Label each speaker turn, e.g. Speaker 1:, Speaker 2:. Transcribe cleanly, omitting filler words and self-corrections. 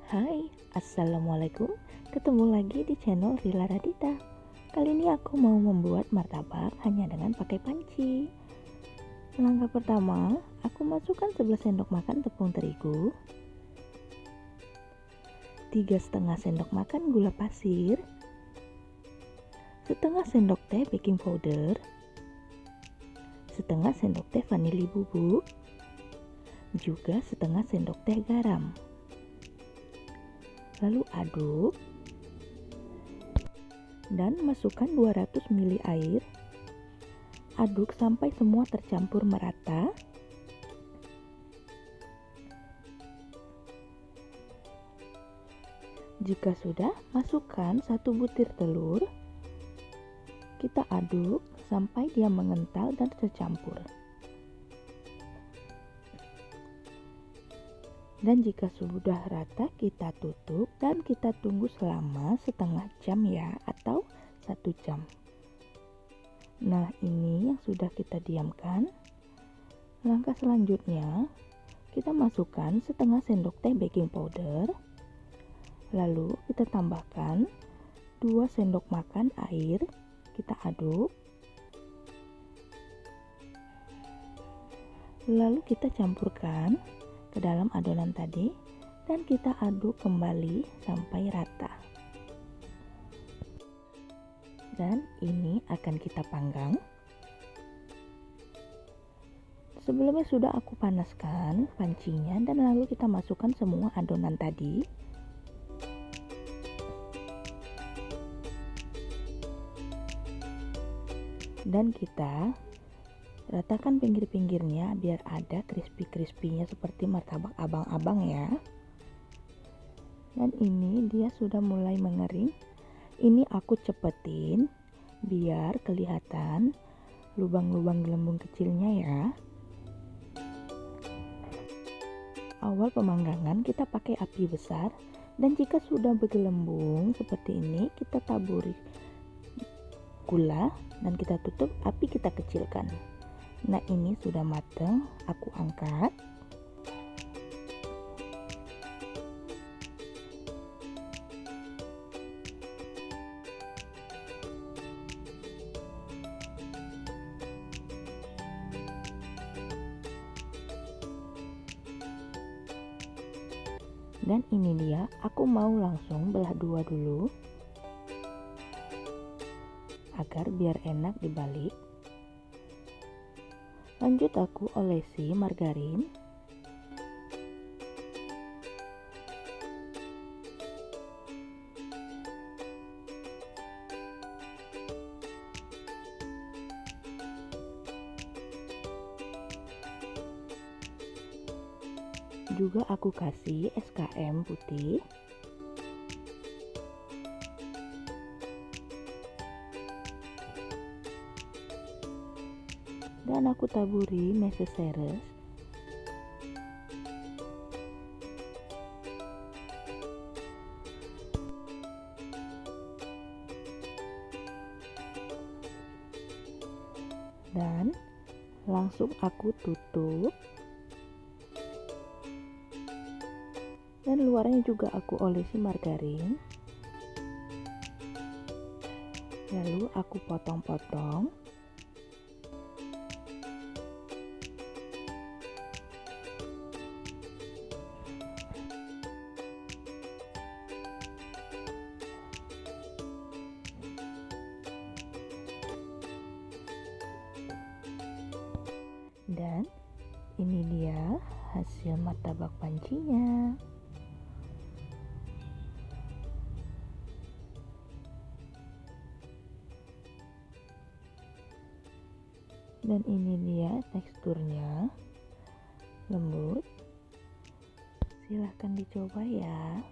Speaker 1: Hai, Assalamualaikum. Ketemu lagi di channel Rila Radita. Kali ini aku mau membuat martabak hanya dengan pakai panci. Langkah pertama, aku masukkan 11 sendok makan tepung terigu, 3,5 sendok makan gula pasir, setengah sendok teh baking powder, setengah sendok teh vanili bubuk, juga setengah sendok teh garam. Lalu aduk dan masukkan 200 ml air. Aduk sampai semua tercampur merata. Jika sudah, masukkan 1 butir telur. Kita aduk sampai dia mengental dan tercampur. Dan jika sudah rata, kita tutup dan kita tunggu selama setengah jam ya, atau 1 jam. Nah, ini yang sudah kita diamkan. Langkah selanjutnya, kita masukkan setengah sendok teh baking powder. Lalu kita tambahkan 2 sendok makan air. Kita aduk. Lalu kita campurkan ke dalam adonan tadi dan kita aduk kembali sampai rata. Dan ini akan kita panggang. Sebelumnya sudah aku panaskan pancinya dan lalu kita masukkan semua adonan tadi. Dan kita ratakan pinggir-pinggirnya biar ada crispy-crispy-nya seperti martabak abang-abang ya. Dan ini dia sudah mulai mengering. Ini aku cepetin biar kelihatan lubang-lubang gelembung kecilnya ya. Awal pemanggangan kita pakai api besar, dan jika sudah bergelembung seperti ini, kita taburi gula dan kita tutup, api kita kecilkan. Nah, ini sudah matang, aku angkat. Dan ini dia, aku mau langsung belah dua dulu agar biar enak dibalik. Lanjut aku olesi margarin. Juga aku kasih SKM putih. Dan aku taburi meseseres. Dan langsung aku tutup. Dan luarnya juga aku olesi margarin. Lalu aku potong-potong. Dan ini dia hasil martabak pancinya. Dan ini dia teksturnya, lembut. Silahkan dicoba ya.